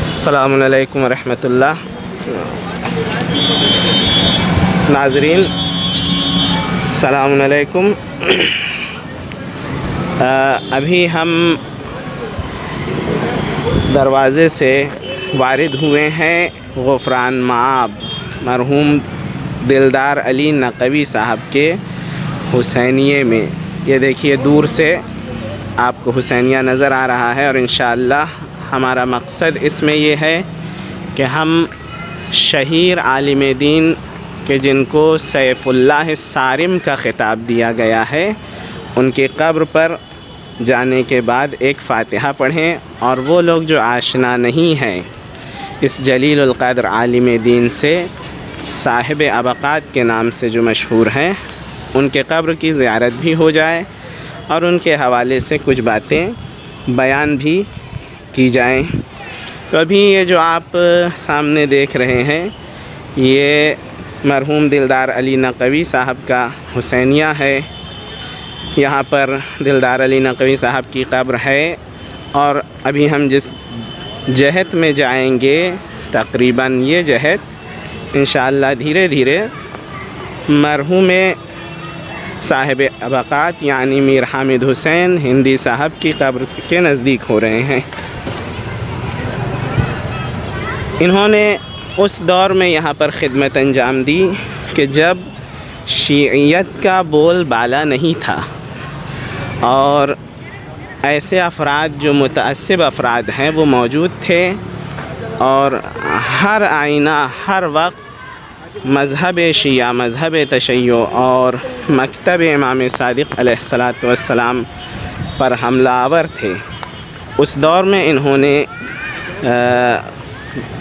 السلام علیکم ورحمۃ اللہ۔ ناظرین السلام علیکم۔ ابھی ہم دروازے سے وارد ہوئے ہیں غفران مآب مرحوم دلدار علی نقوی صاحب کے حسینیے میں۔ یہ دیکھیے دور سے آپ کو حسینیہ نظر آ رہا ہے، اور انشاءاللہ ہمارا مقصد اس میں یہ ہے کہ ہم شہیر عالم دین کہ جن کو سیف اللہ الصارم کا خطاب دیا گیا ہے، ان کی قبر پر جانے کے بعد ایک فاتحہ پڑھیں، اور وہ لوگ جو آشنا نہیں ہیں اس جلیل القدر عالم دین سے، صاحب ابقات کے نام سے جو مشہور ہیں، ان کے قبر کی زیارت بھی ہو جائے اور ان کے حوالے سے کچھ باتیں بیان بھی کی جائیں۔ تو ابھی یہ جو آپ سامنے دیکھ رہے ہیں، یہ مرحوم دلدار علی نقوی صاحب کا حسینیہ ہے۔ یہاں پر دلدار علی نقوی صاحب کی قبر ہے، اور ابھی ہم جس جہت میں جائیں گے تقریباً یہ جہت انشاءاللہ دھیرے دھیرے مرحوم صاحب ابقات یعنی میر حامد حسین ہندی صاحب کی قبر کے نزدیک ہو رہے ہیں۔ انہوں نے اس دور میں یہاں پر خدمت انجام دی کہ جب شیعیت کا بول بالا نہیں تھا، اور ایسے افراد جو متعصب افراد ہیں وہ موجود تھے، اور ہر آئینہ ہر وقت مذہب شیعہ، مذہب تشیع اور مکتب امام صادق علیہ السلام پر حملہ آور تھے۔ اس دور میں انہوں نے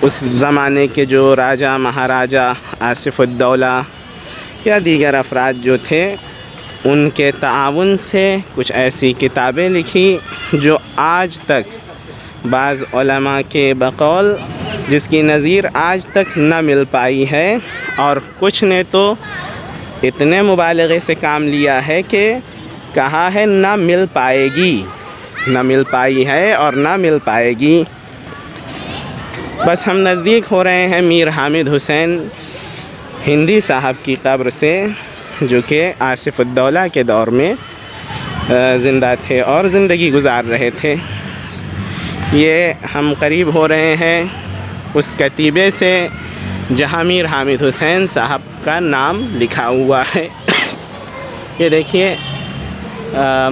اس زمانے کے جو راجہ مہاراجہ آصف الدولہ یا دیگر افراد جو تھے، ان کے تعاون سے کچھ ایسی کتابیں لکھی جو آج تک بعض علماء کے بقول جس کی نظیر آج تک نہ مل پائی ہے، اور کچھ نے تو اتنے مبالغے سے کام لیا ہے کہ کہا ہے نہ مل پائے گی، نہ مل پائی ہے اور نہ مل پائے گی۔ بس ہم نزدیک ہو رہے ہیں میر حامد حسین ہندی صاحب کی قبر سے، جو کہ آصف الدولہ کے دور میں زندہ تھے اور زندگی گزار رہے تھے۔ یہ ہم قریب ہو رہے ہیں اس کتیبے سے جہاں میر حامد حسین صاحب کا نام لکھا ہوا ہے۔ یہ دیکھیے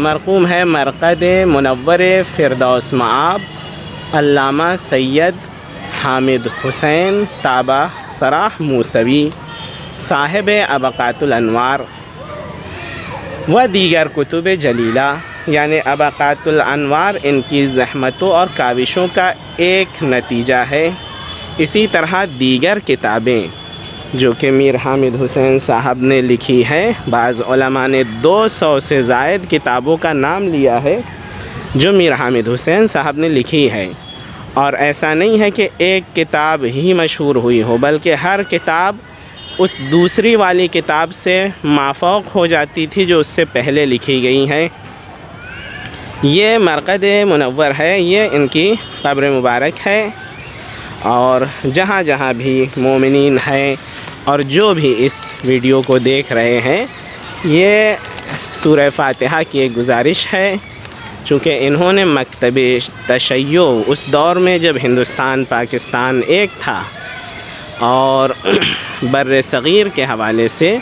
مرقوم ہے مرقد منور فردوس مآب علامہ سید حامد حسین تابہ سراح موسوی صاحب ابقات الانوار و دیگر کتب جلیلہ، یعنی ابقات الانوار ان کی زحمتوں اور کاوشوں کا ایک نتیجہ ہے۔ اسی طرح دیگر کتابیں جو کہ میر حامد حسین صاحب نے لکھی ہے، بعض علماء نے 200 سے زائد کتابوں کا نام لیا ہے جو میر حامد حسین صاحب نے لکھی ہے، اور ایسا نہیں ہے کہ ایک کتاب ہی مشہور ہوئی ہو، بلکہ ہر کتاب اس دوسری والی کتاب سے مافوق ہو جاتی تھی جو اس سے پہلے لکھی گئی ہیں۔ یہ مرقد منور ہے، یہ ان کی قبر مبارک ہے، اور جہاں جہاں بھی مومنین ہیں اور جو بھی اس ویڈیو کو دیکھ رہے ہیں، یہ سورہ فاتحہ کی ایک گزارش ہے، چونکہ انہوں نے مکتب تشیع اس دور میں جب ہندوستان پاکستان ایک تھا اور بر صغیر کے حوالے سے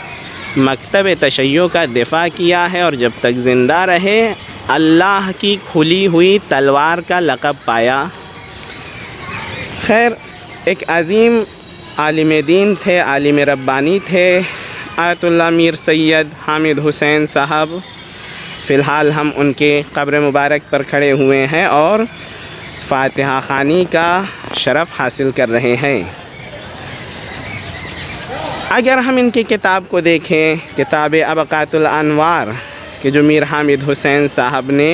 مکتب تشیع کا دفاع کیا ہے، اور جب تک زندہ رہے اللہ کی کھلی ہوئی تلوار کا لقب پایا۔ خیر، ایک عظیم عالم دین تھے، عالم ربانی تھے آیت اللہ میر سید حامد حسین صاحب۔ فی الحال ہم ان کے قبر مبارک پر کھڑے ہوئے ہیں اور فاتحہ خوانی کا شرف حاصل کر رہے ہیں۔ اگر ہم ان کی کتاب کو دیکھیں، کتاب ابقات الانوار کہ جو میر حامد حسین صاحب نے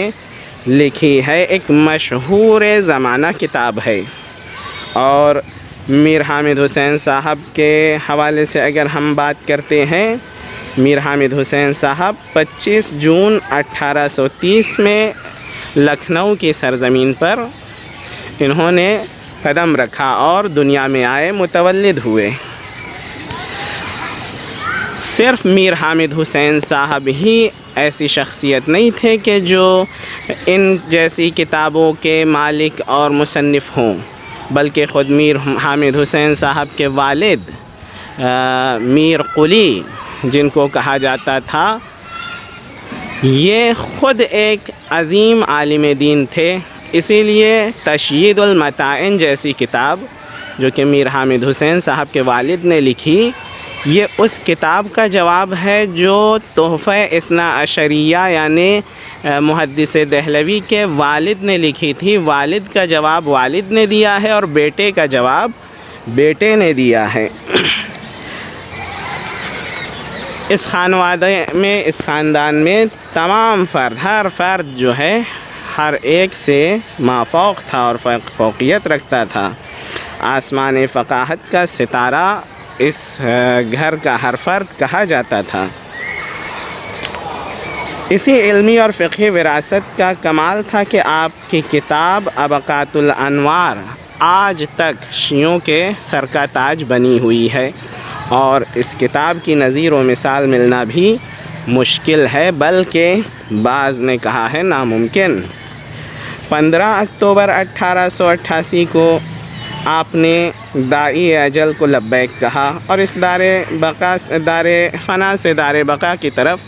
لکھی ہے، ایک مشہور زمانہ کتاب ہے، اور میر حامد حسین صاحب کے حوالے سے اگر ہم بات کرتے ہیں، میر حامد حسین صاحب 25 جون 1830 میں لکھنؤ کی سرزمین پر انہوں نے قدم رکھا اور دنیا میں آئے، متولد ہوئے۔ صرف میر حامد حسین صاحب ہی ایسی شخصیت نہیں تھے کہ جو ان جیسی کتابوں کے مالک اور مصنف ہوں، بلکہ خود میر حامد حسین صاحب کے والد میر قلی، جن کو کہا جاتا تھا، یہ خود ایک عظیم عالم دین تھے۔ اسی لیے تشیید المتاعن جیسی کتاب جو کہ میر حامد حسین صاحب کے والد نے لکھی، یہ اس کتاب کا جواب ہے جو تحفہ اثنا عشریہ یعنی محدث دہلوی کے والد نے لکھی تھی۔ والد کا جواب والد نے دیا ہے اور بیٹے کا جواب بیٹے نے دیا ہے۔ اس خانوادے میں، اس خاندان میں تمام فرد، ہر فرد جو ہے ہر ایک سے مافوق تھا اور فوقیت رکھتا تھا۔ آسمان فقاہت کا ستارہ اس گھر کا ہر فرد کہا جاتا تھا۔ اسی علمی اور فقہی وراثت کا کمال تھا کہ آپ کی کتاب ابقات الانوار آج تک شیعوں کے سر کا تاج بنی ہوئی ہے، اور اس کتاب کی نظیر و مثال ملنا بھی مشکل ہے، بلکہ بعض نے کہا ہے ناممکن۔ 15 اکتوبر 1888 کو آپ نے داعی اجل کو لبیک کہا اور اس دار فنا سے دار بقا کی طرف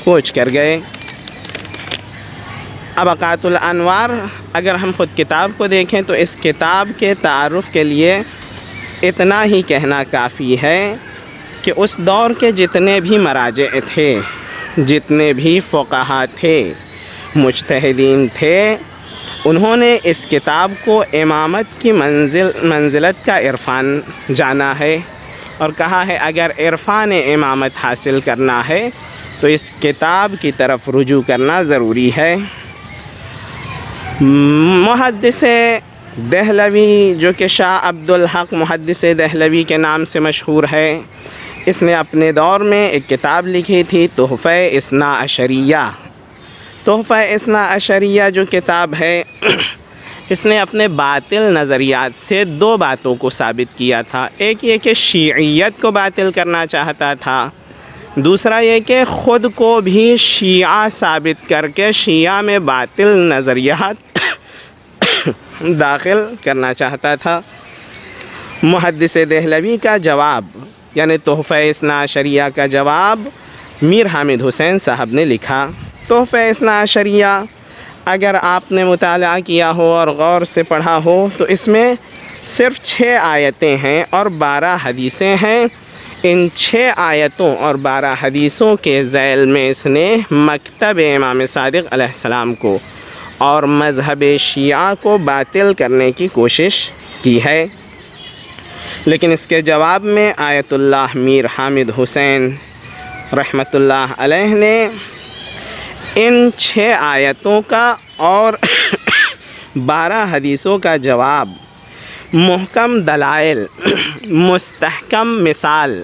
کوچ کر گئے۔ ابقات الانوار، اگر ہم خود کتاب کو دیکھیں تو اس کتاب کے تعارف کے لیے اتنا ہی کہنا کافی ہے کہ اس دور کے جتنے بھی مراجع تھے، جتنے بھی فقہا تھے، مجتہدین تھے، انہوں نے اس کتاب کو امامت کی منزلت کا عرفان جانا ہے اور کہا ہے اگر عرفان امامت حاصل کرنا ہے تو اس کتاب کی طرف رجوع کرنا ضروری ہے۔ محدث دہلوی، جو کہ شاہ عبدالحق محدث دہلوی کے نام سے مشہور ہے، اس نے اپنے دور میں ایک کتاب لکھی تھی تحفہ اثنا عشریہ۔ تحفہ اثنا عشریہ جو کتاب ہے، اس نے اپنے باطل نظریات سے دو باتوں کو ثابت کیا تھا۔ ایک یہ کہ شیعیت کو باطل کرنا چاہتا تھا، دوسرا یہ کہ خود کو بھی شیعہ ثابت کر کے شیعہ میں باطل نظریات داخل کرنا چاہتا تھا۔ محدث دہلوی کا جواب یعنی تحفہ اثنا عشریہ کا جواب میر حامد حسین صاحب نے لکھا۔ تحفہ اثنا عشریہ اگر آپ نے مطالعہ کیا ہو اور غور سے پڑھا ہو تو اس میں صرف 6 آیتیں ہیں اور 12 حدیثیں ہیں۔ ان 6 آیتوں اور 12 حدیثوں کے ذیل میں اس نے مکتب امام صادق علیہ السلام کو اور مذہب شیعہ کو باطل کرنے کی کوشش کی ہے، لیکن اس کے جواب میں آیت اللہ میر حامد حسین رحمۃ اللہ علیہ نے ان 6 آیتوں کا اور 12 حدیثوں کا جواب محکم دلائل، مستحکم مثال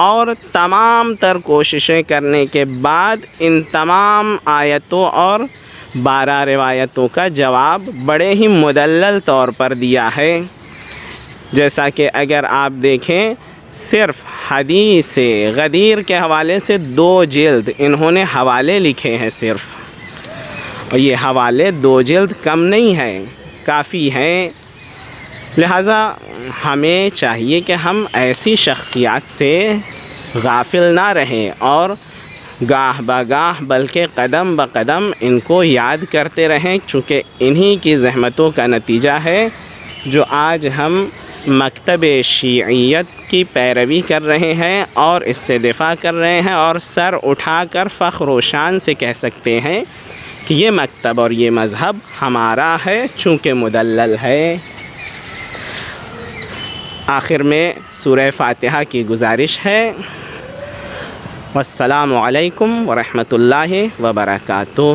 اور تمام تر کوششیں کرنے کے بعد ان تمام آیتوں اور 12 روایتوں کا جواب بڑے ہی مدلل طور پر دیا ہے۔ جیسا کہ اگر آپ دیکھیں، صرف حدیث غدیر کے حوالے سے 2 جلد انہوں نے حوالے لکھے ہیں صرف، اور یہ حوالے 2 جلد کم نہیں ہیں، کافی ہیں۔ لہٰذا ہمیں چاہیے کہ ہم ایسی شخصیات سے غافل نہ رہیں اور گاہ بگاہ بلکہ قدم بقدم ان کو یاد کرتے رہیں، چونکہ انہی کی زحمتوں کا نتیجہ ہے جو آج ہم مکتب شیعیت کی پیروی کر رہے ہیں اور اس سے دفاع کر رہے ہیں، اور سر اٹھا کر فخر و شان سے کہہ سکتے ہیں کہ یہ مکتب اور یہ مذہب ہمارا ہے چونکہ مدلل ہے۔ آخر میں سورہ فاتحہ کی گزارش ہے۔ والسلام علیکم ورحمۃ اللہ وبرکاتہ۔